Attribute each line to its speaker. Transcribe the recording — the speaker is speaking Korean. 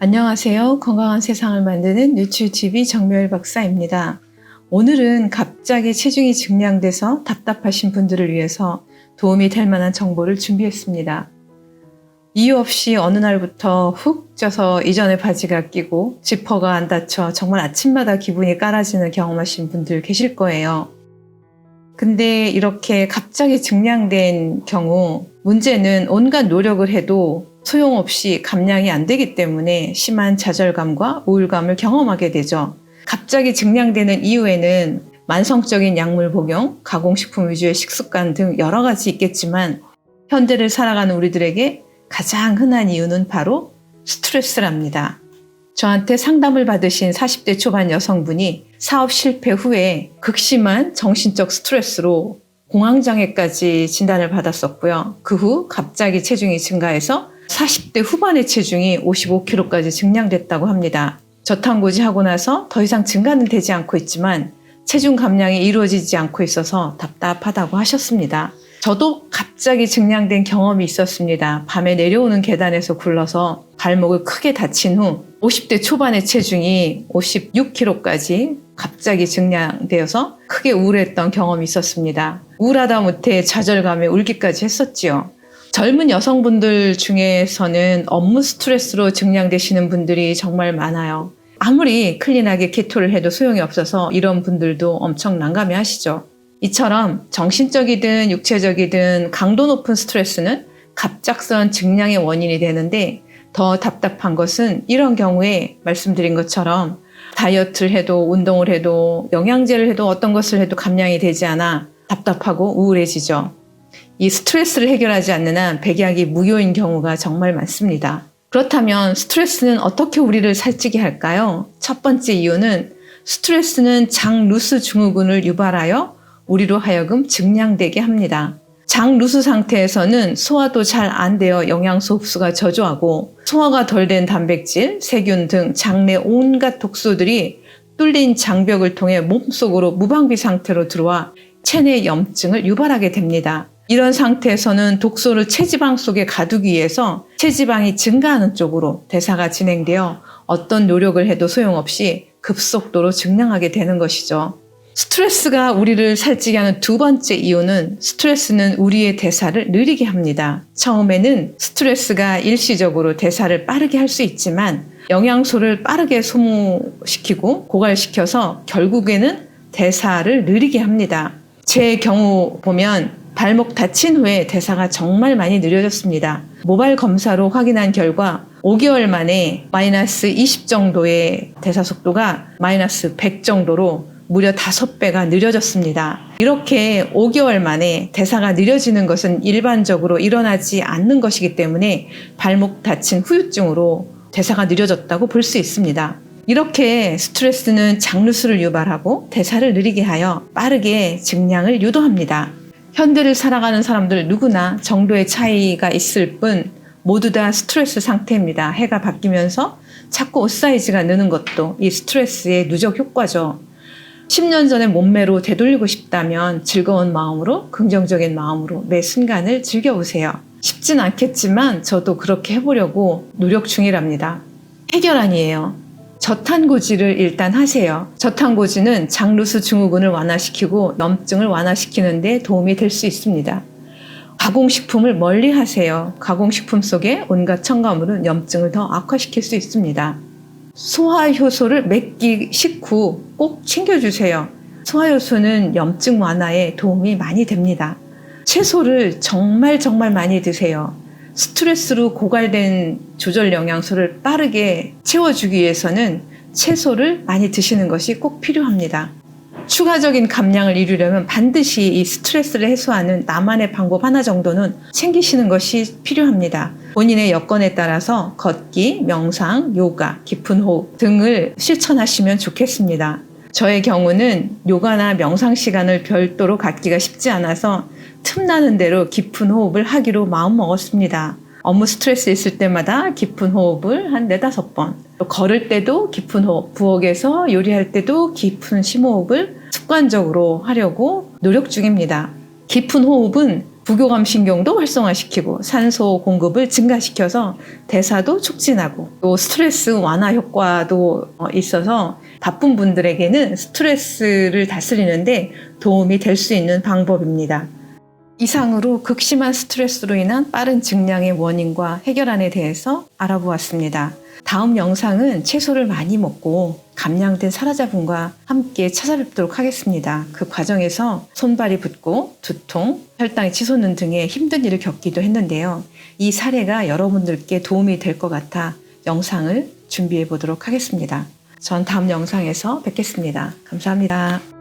Speaker 1: 안녕하세요. 건강한 세상을 만드는 뉴트리티비 정묘일 박사입니다. 오늘은 갑자기 체중이 증량돼서 답답하신 분들을 위해서 도움이 될 만한 정보를 준비했습니다. 이유 없이 어느 날부터 훅 쪄서 이전의 바지가 끼고 지퍼가 안 닫혀 정말 아침마다 기분이 깔아지는 경험하신 분들 계실 거예요. 근데 이렇게 갑자기 증량된 경우 문제는 온갖 노력을 해도 소용없이 감량이 안 되기 때문에 심한 좌절감과 우울감을 경험하게 되죠. 갑자기 증량되는 이유에는 만성적인 약물 복용, 가공식품 위주의 식습관 등 여러 가지 있겠지만 현대를 살아가는 우리들에게 가장 흔한 이유는 바로 스트레스랍니다. 저한테 상담을 받으신 40대 초반 여성분이 사업 실패 후에 극심한 정신적 스트레스로 공황장애까지 진단을 받았었고요. 그 후 갑자기 체중이 증가해서 40대 후반의 체중이 55kg까지 증량됐다고 합니다. 저탄고지하고 나서 더 이상 증가는 되지 않고 있지만 체중 감량이 이루어지지 않고 있어서 답답하다고 하셨습니다. 저도 갑자기 증량된 경험이 있었습니다. 밤에 내려오는 계단에서 굴러서 발목을 크게 다친 후 50대 초반의 체중이 56kg까지 갑자기 증량되어서 크게 우울했던 경험이 있었습니다. 우울하다 못해 좌절감에 울기까지 했었지요. 젊은 여성분들 중에서는 업무 스트레스로 증량되시는 분들이 정말 많아요. 아무리 클린하게 케토를 해도 소용이 없어서 이런 분들도 엄청 난감해 하시죠. 이처럼 정신적이든 육체적이든 강도 높은 스트레스는 갑작스런 증량의 원인이 되는데 더 답답한 것은 이런 경우에 말씀드린 것처럼 다이어트를 해도 운동을 해도 영양제를 해도 어떤 것을 해도 감량이 되지 않아 답답하고 우울해지죠. 이 스트레스를 해결하지 않는 한 백약이 무효인 경우가 정말 많습니다. 그렇다면 스트레스는 어떻게 우리를 살찌게 할까요? 첫 번째 이유는 스트레스는 장루스 증후군을 유발하여 우리로 하여금 증량되게 합니다. 장루스 상태에서는 소화도 잘 안 되어 영양소 흡수가 저조하고 소화가 덜 된 단백질, 세균 등 장내 온갖 독소들이 뚫린 장벽을 통해 몸속으로 무방비 상태로 들어와 체내 염증을 유발하게 됩니다. 이런 상태에서는 독소를 체지방 속에 가두기 위해서 체지방이 증가하는 쪽으로 대사가 진행되어 어떤 노력을 해도 소용없이 급속도로 증량하게 되는 것이죠. 스트레스가 우리를 살찌게 하는 두 번째 이유는 스트레스는 우리의 대사를 느리게 합니다. 처음에는 스트레스가 일시적으로 대사를 빠르게 할 수 있지만 영양소를 빠르게 소모시키고 고갈시켜서 결국에는 대사를 느리게 합니다. 제 경우 보면 발목 다친 후에 대사가 정말 많이 느려졌습니다. 모발 검사로 확인한 결과 5개월 만에 마이너스 20 정도의 대사 속도가 마이너스 100 정도로 무려 5배가 느려졌습니다. 이렇게 5개월 만에 대사가 느려지는 것은 일반적으로 일어나지 않는 것이기 때문에 발목 다친 후유증으로 대사가 느려졌다고 볼 수 있습니다. 이렇게 스트레스는 장루스를 유발하고 대사를 느리게 하여 빠르게 증량을 유도합니다. 현대를 살아가는 사람들 누구나 정도의 차이가 있을 뿐 모두 다 스트레스 상태입니다. 해가 바뀌면서 자꾸 옷 사이즈가 느는 것도 이 스트레스의 누적 효과죠. 10년 전의 몸매로 되돌리고 싶다면 즐거운 마음으로 긍정적인 마음으로 매 순간을 즐겨보세요. 쉽진 않겠지만 저도 그렇게 해보려고 노력 중이랍니다. 해결안이에요. 저탄고지를 일단 하세요. 저탄고지는 장루스 증후군을 완화시키고 염증을 완화시키는 데 도움이 될 수 있습니다. 가공식품을 멀리 하세요. 가공식품 속에 온갖 첨가물은 염증을 더 악화시킬 수 있습니다. 소화효소를 몇 끼 식후 꼭 챙겨주세요. 소화효소는 염증 완화에 도움이 많이 됩니다. 채소를 정말 많이 드세요. 스트레스로 고갈된 조절 영양소를 빠르게 채워주기 위해서는 채소를 많이 드시는 것이 꼭 필요합니다. 추가적인 감량을 이루려면 반드시 이 스트레스를 해소하는 나만의 방법 하나 정도는 챙기시는 것이 필요합니다. 본인의 여건에 따라서 걷기, 명상, 요가, 깊은 호흡 등을 실천하시면 좋겠습니다. 저의 경우는 요가나 명상 시간을 별도로 갖기가 쉽지 않아서 틈나는 대로 깊은 호흡을 하기로 마음먹었습니다. 업무 스트레스 있을 때마다 깊은 호흡을 한 4-5번, 또 걸을 때도 깊은 호흡, 부엌에서 요리할 때도 깊은 심호흡을 습관적으로 하려고 노력 중입니다. 깊은 호흡은 부교감 신경도 활성화시키고 산소 공급을 증가시켜서 대사도 촉진하고 또 스트레스 완화 효과도 있어서 바쁜 분들에게는 스트레스를 다스리는데 도움이 될 수 있는 방법입니다. 이상으로 극심한 스트레스로 인한 빠른 증량의 원인과 해결안에 대해서 알아보았습니다. 다음 영상은 채소를 많이 먹고 감량된 사라잡음과 함께 찾아뵙도록 하겠습니다. 그 과정에서 손발이 붓고 두통, 혈당이 치솟는 등의 힘든 일을 겪기도 했는데요. 이 사례가 여러분들께 도움이 될 것 같아 영상을 준비해 보도록 하겠습니다. 전 다음 영상에서 뵙겠습니다. 감사합니다.